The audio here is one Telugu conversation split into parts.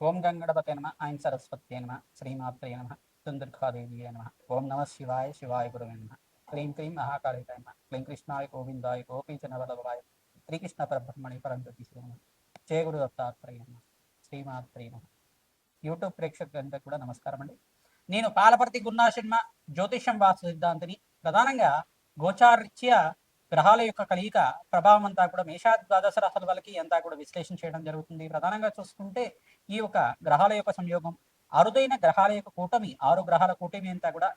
ఓం గంగణపతే నమ ఐం సరస్వత్యే నమ శ్రీమాత్రే నమ దుందుర్గాదేవియే నమ ఓం నమ శివాయ శివాయ గురువే నమ క్లీం క్లీం మహాకాళికాయ నమ క్లీం కృష్ణాయ గోవిందాయ గోపీచనవల్లభాయ శ్రీకృష్ణ పరబ్రహ్మణి పరంజ్యోతి శ్రీ నమ జయ గురు దత్తాత్రేయ నమ శ్రీమాత్రే నమ. యూట్యూబ్ ప్రేక్షకులందరికీ కూడా నమస్కారం అండి. నేను పాలపర్తి గురునాశర్మ జ్యోతిషం వాస్తు సిద్ధాంతిని. ప్రధానంగా గోచారీత్యా గ్రహాల యొక్క కలియిక ప్రభావం అంతా కూడా మేషాది ద్వాదశ రాశుల వాళ్ళకి అంతా కూడా విశ్లేషణ చేయడం జరుగుతుంది. ప్రధానంగా చూసుకుంటే ఈ యొక్క గ్రహాల యొక్క సంయోగం, అరుదైన గ్రహాల యొక్క కూటమి, 6 గ్రహాల కూటమి అంతా కూడా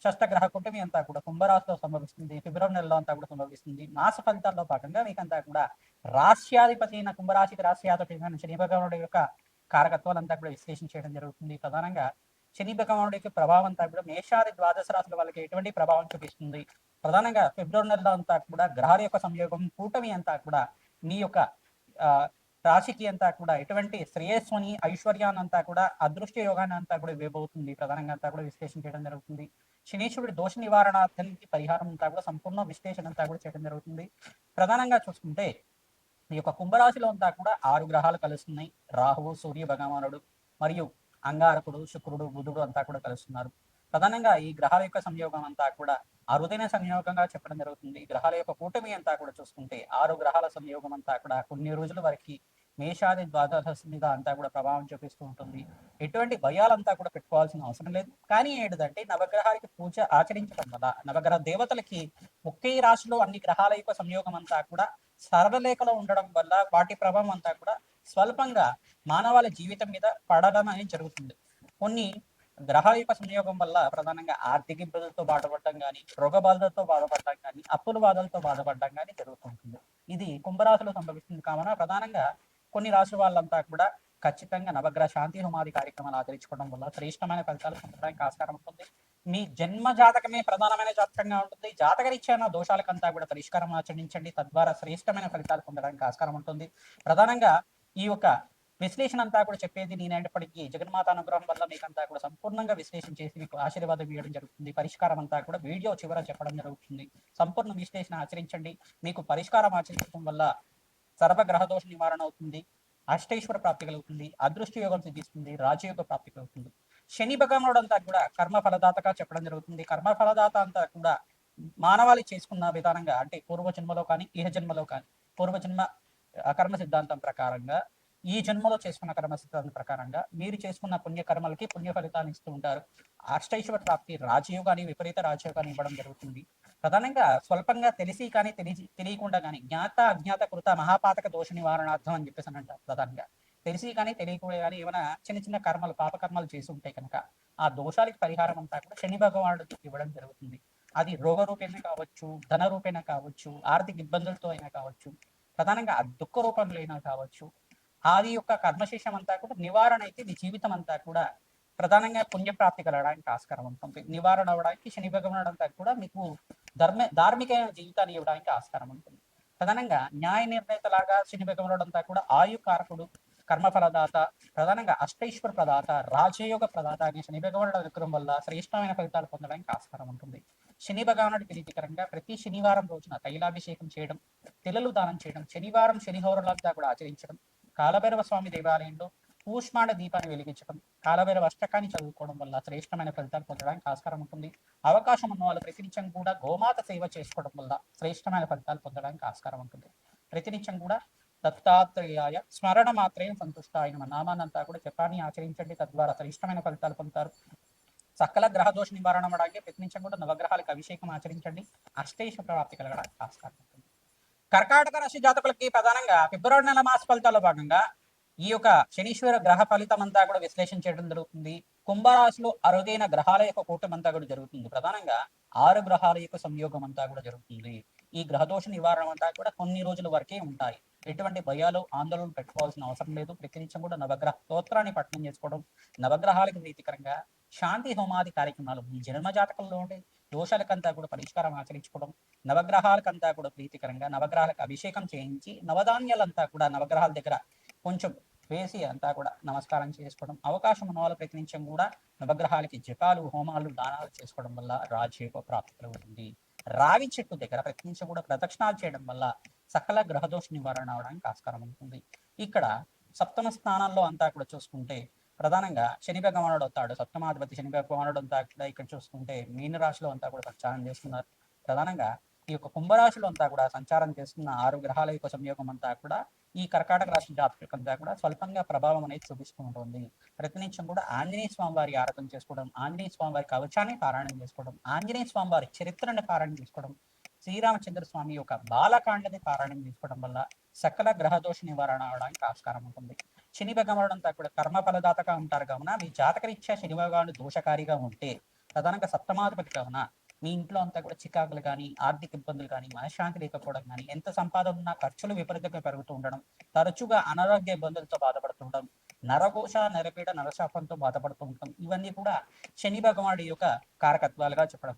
షష్టగ్రహ కూటమి అంతా కూడా కుంభరాశిలో సంభవిస్తుంది. ఫిబ్రవరి నెలలో అంతా కూడా సంభవిస్తుంది. మాస ఫలితాల్లో భాగంగా మీకంతా కూడా రాశ్యాధిపతి అయిన కుంభరాశికి రాశ్యాధిపతి అయిన శని భగవానుడి యొక్క కారకత్వాలంతా కూడా విశ్లేషణ చేయడం జరుగుతుంది. ప్రధానంగా శని భగవానుడి యొక్క ప్రభావం అంతా కూడా మేషాది ద్వాదశ రాశుల వాళ్ళకి ఎటువంటి ప్రభావం చూపిస్తుంది, ప్రధానంగా ఫిబ్రవరి నెలలో అంతా కూడా గ్రహాల యొక్క సంయోగం కూటమి అంతా కూడా మీ యొక్క రాశికి అంతా కూడా ఎటువంటి శ్రేయస్సుని ఐశ్వర్యాన్ని అంతా కూడా అదృష్ట యోగాన్ని అంతా కూడా ఇవ్వబోతుంది. ప్రధానంగా అంతా కూడా విశ్లేషణ చేయడం జరుగుతుంది. శనీశ్వరుడి దోష నివారణార్థానికి పరిహారం అంతా కూడా సంపూర్ణ విశ్లేషణ అంతా కూడా చేయడం జరుగుతుంది. ప్రధానంగా చూసుకుంటే ఈ యొక్క కుంభరాశిలో అంతా కూడా 6 గ్రహాలు కలుస్తున్నాయి. రాహువు, సూర్య భగవానుడు మరియు అంగారకుడు, శుక్రుడు, బుధుడు అంతా కూడా కలుస్తున్నారు. ప్రధానంగా ఈ గ్రహాల యొక్క సంయోగం అంతా కూడా అరుదైన సంయోగంగా చెప్పడం జరుగుతుంది. గ్రహాల యొక్క కూటమి అంతా కూడా చూసుకుంటే 6 గ్రహాల సంయోగం అంతా కూడా కొన్ని రోజుల వరకు మేషాది ద్వాదశ మీద అంతా కూడా ప్రభావం చూపిస్తూ ఉంటుంది. ఎటువంటి భయాలంతా కూడా పెట్టుకోవాల్సిన అవసరం లేదు. కానీ ఏంటిదంటే నవగ్రహాలకి పూజ ఆచరించడం వల్ల, నవగ్రహ దేవతలకి ఒకే రాశిలో అన్ని గ్రహాల యొక్క సంయోగం అంతా కూడా సరళరేఖలో ఉండడం వల్ల వాటి ప్రభావం అంతా కూడా స్వల్పంగా మానవాళి జీవితం మీద పడడం అనేది జరుగుతుంది. కొన్ని గ్రహాల యొక్క సంయోగం వల్ల ప్రధానంగా ఆర్థిక ఇబ్బందులతో బాధపడడం కానీ, రోగ బాధలతో బాధపడడం కానీ, అప్పుల బాధలతో బాధపడడం కానీ జరుగుతుంటుంది. ఇది కుంభరాశిలో సంభవిస్తుంది. కావున ప్రధానంగా కొన్ని రాశుల వాళ్ళంతా కూడా ఖచ్చితంగా నవగ్రహ శాంతి హోమాది కార్యక్రమాలు ఆచరించుకోవడం వల్ల శ్రేష్టమైన ఫలితాలు పొందడానికి ఆస్కారం ఉంటుంది. మీ జన్మ జాతకమే ప్రధానమైన జాతకంగా ఉంటుంది. జాతకరీత్యా దోషాలకంతా కూడా పరిష్కారం ఆచరించండి. తద్వారా శ్రేష్టమైన ఫలితాలు పొందడానికి ఆస్కారం ఉంటుంది. ప్రధానంగా ఈ యొక్క విశ్లేషణ అంతా కూడా చెప్పేది నేనైనప్పటికీ జగన్మాత అనుగ్రహం వల్ల మీకంతా కూడా సంపూర్ణంగా విశ్లేషణ చేసి మీకు ఆశీర్వాదం ఇవ్వడం జరుగుతుంది. పరిష్కారం అంతా కూడా వీడియో చివర చెప్పడం జరుగుతుంది. సంపూర్ణ విశ్లేషణ ఆచరించండి. మీకు పరిష్కారం ఆచరించడం వల్ల సర్వగ్రహ దోష నివారణ అవుతుంది. అష్టైశ్వర ప్రాప్తి కలుగుతుంది. అదృష్ట యోగం సిద్ధిస్తుంది. రాజయోగ ప్రాప్తి కలుగుతుంది. శని భగవానుడు అంతా కూడా కర్మ ఫలదాతగా చెప్పడం జరుగుతుంది. కర్మ ఫలదాత అంతా కూడా మానవాళి చేసుకున్న విధానంగా అంటే పూర్వజన్మలో కానీ ఇహ జన్మలో కానీ పూర్వజన్మ కర్మ సిద్ధాంతం ప్రకారంగా ఈ జన్మలో చేసుకున్న కర్మ సిద్ధాంతం ప్రకారంగా మీరు చేసుకున్న పుణ్యకర్మలకి పుణ్య ఫలితాన్ని ఇస్తూ ఉంటారు. అష్టైశ్వర ప్రాప్తి రాజయోగాన్ని విపరీత రాజయోగాన్ని ఇవ్వడం జరుగుతుంది. ప్రధానంగా స్వల్పంగా తెలిసి కానీ తెలియకుండా కానీ జ్ఞాత అజ్ఞాత కృత మహాపాతక దోష నివారణార్థం అని చెప్పేసి అంటారు. ప్రధానంగా తెలిసి కానీ తెలియకుండా కానీ ఏమైనా చిన్న చిన్న కర్మలు పాపకర్మలు చేసి ఉంటాయి కనుక ఆ దోషాలకి పరిహారం అంతా కూడా శని భగవానుడు ఇవ్వడం జరుగుతుంది. అది రోగ రూపేణ కావచ్చు, ధన రూపేణ కావచ్చు, ఆర్థిక ఇబ్బందులతో అయినా కావచ్చు, ప్రధానంగా దుఃఖ రూపంలో అయినా కావచ్చు. ఆది యొక్క కర్మశేషం అంతా కూడా నివారణ అయితే నీ జీవితం అంతా కూడా ప్రధానంగా పుణ్యప్రాప్తి కలగడానికి ఆస్కారం ఉంటుంది. నివారణ అవ్వడానికి శని భగవానుడు అంతా కూడా మీకు ధార్మికమైన జీవితాన్ని ఇవ్వడానికి ఆస్కారం ఉంటుంది. ప్రధానంగా న్యాయ నిర్ణేతలాగా శని భగవానుడు అంతా కూడా ఆయు కారకుడు, కర్మఫలదాత, ప్రధానంగా అష్టైశ్వర ప్రదాత, రాజయోగ ప్రదాత అనే శని భగవానుడు అనుగ్రహం వల్ల శ్రేష్టమైన ఫలితాలు పొందడానికి ఆస్కారం ఉంటుంది. శని భగవానుడి ప్రీతికరంగా ప్రతి శనివారం రోజున తైలాభిషేకం చేయడం, తిలలు దానం చేయడం, శనివారం శనిహోరలంతా కూడా ఆచరించడం, కాలభైరవ స్వామి దేవాలయంలో కూష్మాండ దీపాన్ని వెలిగించడం, కాలభైరవ అష్టకాన్ని చదువుకోవడం వల్ల శ్రేష్టమైన ఫలితాలు పొందడానికి ఆస్కారం ఉంటుంది. అవకాశం ఉన్న వాళ్ళు ప్రతినిత్యం కూడా గోమాత సేవ చేసుకోవడం వల్ల శ్రేష్టమైన ఫలితాలు పొందడానికి ఆస్కారం ఉంటుంది. ప్రతినిత్యం కూడా దత్తాత్రేయాయ స్మరణ మాత్రమే సంతుష్ట అయిన నామాన్నంతా కూడా జపాన్ని ఆచరించండి. తద్వారా శ్రేష్టమైన ఫలితాలు పొందుతారు. సకల గ్రహ దోష నివారణ అవడానికి ప్రయత్నించడం కూడా నవగ్రహాలకు అభిషేకం ఆచరించండి. అష్టైశ్వర ప్రాప్తి కలగడానికి ఆస్కారం ఉంటుంది. కర్కాటక రాశి జాతకులకి ప్రధానంగా ఫిబ్రవరి నెల మాస ఫలితాల్లో భాగంగా ఈ యొక్క శనీశ్వర గ్రహ ఫలితం అంతా కూడా విశ్లేషణ చేయడం జరుగుతుంది. కుంభరాశిలో అరుదైన గ్రహాల యొక్క కూటమి అంతా కూడా జరుగుతుంది. ప్రధానంగా 6 గ్రహాల యొక్క సంయోగం అంతా కూడా జరుగుతుంది. ఈ గ్రహదోష నివారణ అంతా కూడా కొన్ని రోజుల వరకే ఉంటాయి. ఎటువంటి భయాలు ఆందోళనలు పెట్టుకోవాల్సిన అవసరం లేదు. ప్రతినిత్యం కూడా నవగ్రహ స్తోత్రాన్ని పఠనం చేసుకోవడం, నవగ్రహాలకు ప్రీతికరంగా శాంతి హోమాది కార్యక్రమాలు మీ జన్మ జాతకంలో ఉండే దోషాలకంతా కూడా పరిష్కారం ఆచరించుకోవడం, నవగ్రహాలకంతా కూడా ప్రీతికరంగా నవగ్రహాలకు అభిషేకం చేయించి నవధాన్యాలంతా కూడా నవగ్రహాల దగ్గర కొంచెం వేసి అంతా కూడా నమస్కారం చేసుకోవడం, అవకాశం ఉన్న వాళ్ళు ప్రయత్నించడం కూడా నవగ్రహాలకి జపాలు హోమాలు దానాలు చేసుకోవడం వల్ల రాజయోగ ప్రాప్తి కలుగుతుంది. రావి చెట్టు దగ్గర ప్రయత్నించడం కూడా ప్రదక్షిణాలు చేయడం వల్ల సకల గ్రహదోష నివారణ అవడానికి ఆస్కారం ఉంటుంది. ఇక్కడ సప్తమ స్థానాల్లో అంతా కూడా చూసుకుంటే ప్రధానంగా శని భగవానుడు అవుతాడు. సప్తమాధిపతి శని భగవానుడు అంతా కూడా ఇక్కడ చూసుకుంటే మీన రాశిలో అంతా కూడా సంచారం చేస్తున్నారు. ప్రధానంగా ఈ యొక్క కుంభరాశిలో అంతా కూడా సంచారం చేస్తున్న 6 గ్రహాల యొక్క సంయోగం అంతా కూడా ఈ కర్కాటక రాశి జాతకులంతా కూడా స్వల్పంగా ప్రభావం అనేది చూపిస్తూ ఉంటుంది. ప్రతినిత్యం కూడా ఆంజనేయ స్వామి వారి ఆరాధన చేసుకోవడం, ఆంజనేయ స్వామి వారి కవచాన్ని పారాయణం చేసుకోవడం, ఆంజనేయ స్వామి వారి చరిత్రని పారాయణం చేసుకోవడం, శ్రీరామచంద్ర స్వామి యొక్క బాలకాండని పారాయణం చేసుకోవడం వల్ల సకల గ్రహదోష నివారణ అవడానికి ఆస్కారం ఉంటుంది. శని భగవానుడు అంతా కూడా కర్మ ఫలదాతగా ఉంటారు కావున మీ జాతకరీత్యా శని భగవానుడు దోషకారిగా ఉంటే ప్రధానంగా సప్తమాధిపతి కావున మీ ఇంట్లో అంతా కూడా చికాకులు కానీ ఆర్థిక ఇబ్బందులు కానీ మనశ్శాంతి లేకపోవడం కానీ ఎంత సంపాదన ఉన్నా ఖర్చులు విపరీతంగా పెరుగుతూ ఉండడం, తరచుగా అనారోగ్య ఇబ్బందులతో బాధపడుతుండడం, నరఘోష నరపీడ నరశాపంతో బాధపడుతూ ఉంటాం, ఇవన్నీ కూడా శని భగవానుడి యొక్క కారకత్వాలుగా చెప్పడం.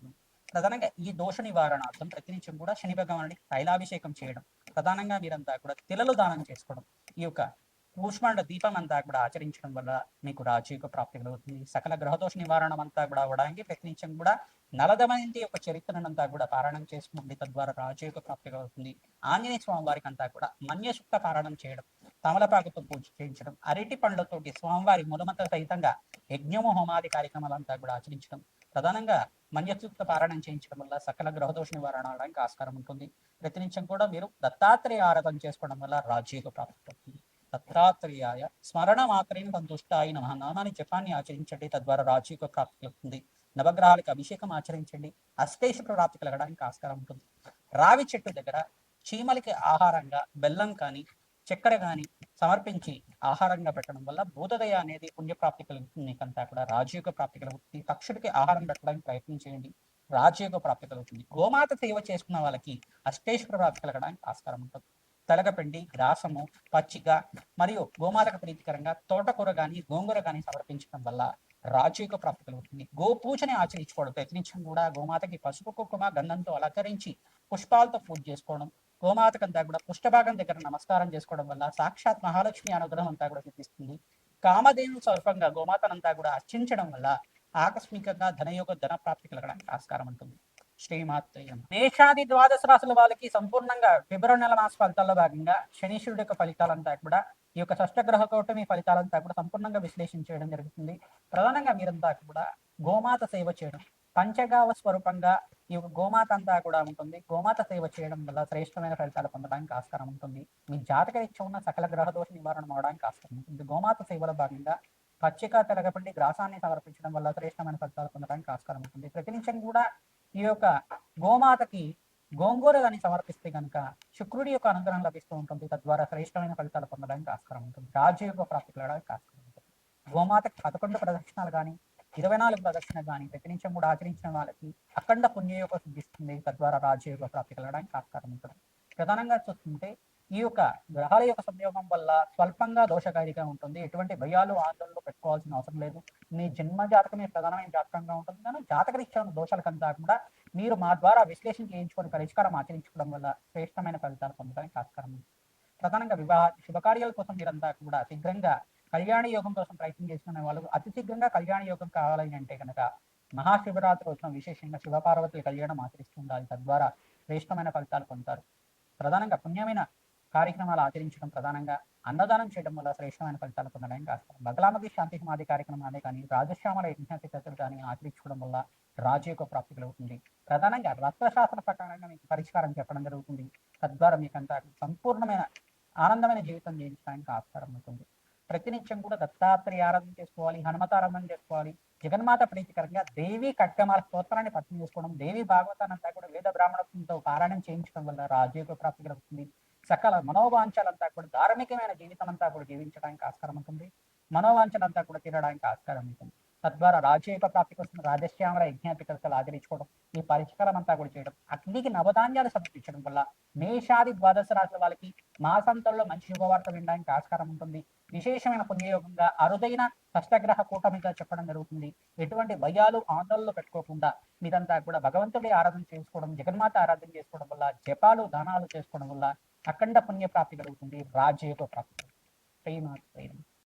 ప్రధానంగా ఈ దోష నివారణార్థం ప్రతినిత్యం కూడా శని భగవానుడికి తైలాభిషేకం చేయడం, ప్రధానంగా మీరంతా కూడా తిలలు దానం చేసుకోవడం, ఈ యొక్క కూష్మాండ దీపం అంతా కూడా ఆచరించడం వల్ల మీకు రాజయోగ ప్రాప్తి కలుగుతుంది. సకల గ్రహదోష నివారణ అంతా కూడా అవడానికి ప్రతినిత్యం కూడా నలదమయంతి యొక్క చరిత్రనంతా కూడా పారాయణం చేసుకుంటుంది. తద్వారా రాజయోగ ప్రాప్తి కలుగుతుంది. ఆంజనేయ స్వామి వారికి అంతా కూడా మన్యసూక్త పారాయణం చేయడం, తమలపాకుతో పూజ చేయించడం, అరటి పండ్లతోటి స్వామివారి మూలమంత్ర సహితంగా యజ్ఞము హోమాది కార్యక్రమాలంతా కూడా ఆచరించడం, ప్రధానంగా మన్యసూక్త పారాయణం చేయించడం వల్ల సకల గ్రహదోష నివారణ అవడానికి ఆస్కారం ఉంటుంది. ప్రతినిత్యం కూడా మీరు దత్తాత్రేయ ఆరాధన చేసుకోవడం వల్ల రాజయోగ ప్రాప్తి కలుగుతుంది. దత్తాత్రేయాయ స్మరణ మాత్రేణ సంతుష్టాయి నమః నామాన్ని జపాన్ని ఆచరించండి. తద్వారా రాజయోగ ప్రాప్తి కలుగుతుంది. నవగ్రహాలకు అభిషేకం ఆచరించండి. అష్టైశ్వర్య ప్రాప్తి కలగడానికి ఆస్కారం ఉంటుంది. రావి చెట్టు దగ్గర చీమలకి ఆహారంగా బెల్లం కానీ చక్కెర కానీ సమర్పించి ఆహారంగా పెట్టడం వల్ల భూతదయ అనేది పుణ్యప్రాప్తి కలుగుతుంది. మీకంతా కూడా రాజయోగ ప్రాప్తి కలుగుతుంది. పక్షుడికి ఆహారం పెట్టడానికి ప్రయత్నం చేయండి. రాజయోగ ప్రాప్తి కలుగుతుంది. గోమాత సేవ చేసుకున్న వాళ్ళకి అష్టైశ్వర్య ప్రాప్తి కలగడానికి ఆస్కారం ఉంటుంది. తెలగపిండి, గ్రాసము, పచ్చిక మరియు గోమాతకు ప్రీతికరంగా తోటకూర కానీ గోంగూర కానీ సమర్పించడం వల్ల రాజయోగ ప్రాప్తి కలుగుతుంది. గోపూజని ఆచరించుకోవడం, ప్రతినిత్యం కూడా గోమాతకి పసుపు కుంకుమ గంధంతో అలంకరించి పుష్పాలతో పూజ చేసుకోవడం, గోమాతకంతా కూడా పుష్టభాగం దగ్గర నమస్కారం చేసుకోవడం వల్ల సాక్షాత్ మహాలక్ష్మి అనుగ్రహం అంతా కూడా సిద్ధిస్తుంది. కామధేను స్వరూపంగా గోమాతనంతా కూడా అర్చించడం వల్ల ఆకస్మికంగా ధనయోగ ధన ప్రాప్తి కలగడానికి ఆస్కారం ఉంటుంది. శ్రీమాత్రేయం. మేషాది ద్వాదశ రాశుల వాళ్ళకి సంపూర్ణంగా ఫిబ్రవరి నెల మాస ఫలితాల్లో భాగంగా శనీశ్వరుడు యొక్క ఫలితాలంతా కూడా ఈ యొక్క షష్టగ్రహ కూటమి ఫలితాలంతా కూడా సంపూర్ణంగా విశ్లేషణ చేయడం జరుగుతుంది. ప్రధానంగా మీరంతా కూడా గోమాత సేవ చేయడం, పంచగావ స్వరూపంగా ఈ యొక్క గోమాత అంతా కూడా ఉంటుంది. గోమాత సేవ చేయడం వల్ల శ్రేష్టమైన ఫలితాలు పొందడానికి ఆస్కారం ఉంటుంది. మీ జాతకరీత్యా ఉన్న సకల గ్రహ దోష నివారణ అవడానికి ఆస్కారం ఉంటుంది. గోమాత సేవలో భాగంగా పచ్చిక తెలగపండి గ్రాసాన్ని సమర్పించడం వల్ల శ్రేష్టమైన ఫలితాలు పొందడానికి ఆస్కారం ఉంటుంది. ప్రతినిత్యం కూడా ఈ యొక్క గోమాతకి గోంగూర కానీ సమర్పిస్తే కనుక శుక్రుడి యొక్క అనుగ్రహం లభిస్తూ ఉంటుంది. తద్వారా శ్రేష్టమైన ఫలితాలు పొందడానికి ఆస్కారం ఉంటుంది. రాజయోగ ప్రాప్తి కలగడానికి ఆస్కారం ఉంటుంది. గోమాతకి 11 ప్రదక్షిణాలు కానీ 24 ప్రదక్షిణలు కానీ ప్రతినిత్యం కూడా ఆచరించిన వాళ్ళకి అఖండ పుణ్యయోగం సిద్ధిస్తుంది. తద్వారా రాజయోగ ప్రాప్తి కలగడానికి ఆస్కారం ఉంటుంది. ప్రధానంగా చూస్తుంటే ఈ యొక్క గ్రహాల యొక్క సంయోగం వల్ల స్వల్పంగా దోషకారిగా ఉంటుంది. ఎటువంటి భయాలు ఆందోళనలు పెట్టుకోవాల్సిన అవసరం లేదు. మీ జన్మ జాతకమే ప్రధానమైన జాతకంగా ఉంటుంది. కానీ జాతకరీత్యా ఉన్న దోషాలకంతా కూడా మీరు మా ద్వారా విశ్లేషణ చేయించుకొని పరిష్కారం ఆచరించుకోవడం వల్ల శ్రేష్టమైన ఫలితాలు పొందడానికి ఆస్కారం ఉంది. ప్రధానంగా వివాహ శుభకార్యాల కోసం మీరంతా కూడా శీఘ్రంగా కళ్యాణ యోగం కోసం ప్రయత్నం చేసుకునే వాళ్ళు అతి శీఘ్రంగా కళ్యాణ యోగం కావాలని అంటే కనుక మహాశివరాత్రి రోజున విశేషంగా శివపార్వతుల కళ్యాణం ఆచరిస్తూ ఉండాలి. తద్వారా శ్రేష్టమైన ఫలితాలు పొందుతారు. ప్రధానంగా పుణ్యమైన కార్యక్రమాలు ఆచరించడం, ప్రధానంగా అన్నదానం చేయడం వల్ల శ్రేష్టమైన ఫలితాలు పొందడానికి ఆస్కారం. బగలామతి శాంతి సమాధి కార్యక్రమాలే కానీ రాజశ్యామల యజ్ఞాతిథులు కానీ ఆచరించుకోవడం వల్ల రాజయోగ ప్రాప్తి కలుగుతుంది. ప్రధానంగా రత్నశాస్త్ర ప్రకారంగా మీకు పరిష్కారం చెప్పడం జరుగుతుంది. తద్వారా మీకంతా సంపూర్ణమైన ఆనందమైన జీవితం జీవించడానికి ఆస్కారం ఉంటుంది. ప్రతినిత్యం కూడా దత్తాత్రేయ ఆరాధన చేసుకోవాలి, హనుమత ఆరాధన చేసుకోవాలి. జగన్మాత ప్రీతికరంగా దేవి ఖడ్గమాల స్తోత్రాన్ని పఠనం చేసుకోవడం, దేవి భాగవతాన్ని అంతా కూడా వేద బ్రాహ్మణత్వంతో పారాయణం చేయించడం వల్ల రాజయోగ ప్రాప్తి కలుగుతుంది. సకల మనోవాంఛలంతా కూడా ధార్మికమైన జీవితం అంతా కూడా జీవించడానికి ఆస్కారం ఉంటుంది. మనోవాంఛలంతా కూడా తీరడానికి ఆస్కారం ఉంటుంది. తద్వారా రాజయోగ ప్రాప్తి కోసం రాజశ్యామల యజ్ఞాతికలు ఆచరించుకోవడం, ఈ పరిష్కారం అంతా కూడా చేయడం, అగ్నికి నవధాన్యాలు సమర్పించడం వల్ల మేషాది ద్వాదశ రాశుల వాళ్ళకి మాసాంతంలో మంచి శుభవార్త వినడానికి ఆస్కారం ఉంటుంది. విశేషమైన పుణ్యయోగంగా అరుదైన షష్టగ్రహ కూటమిగా చెప్పడం జరుగుతుంది. ఎటువంటి భయాలు ఆందోళనలు పెట్టుకోకుండా మీరంతా కూడా భగవంతుడి ఆరాధన చేసుకోవడం, జగన్మాత ఆరాధన చేసుకోవడం వల్ల, జపాలు దానాలు చేసుకోవడం వల్ల అఖండ పుణ్య ప్రాప్తి కలుగుతుంది. రాజయోగ ప్రాప్తి.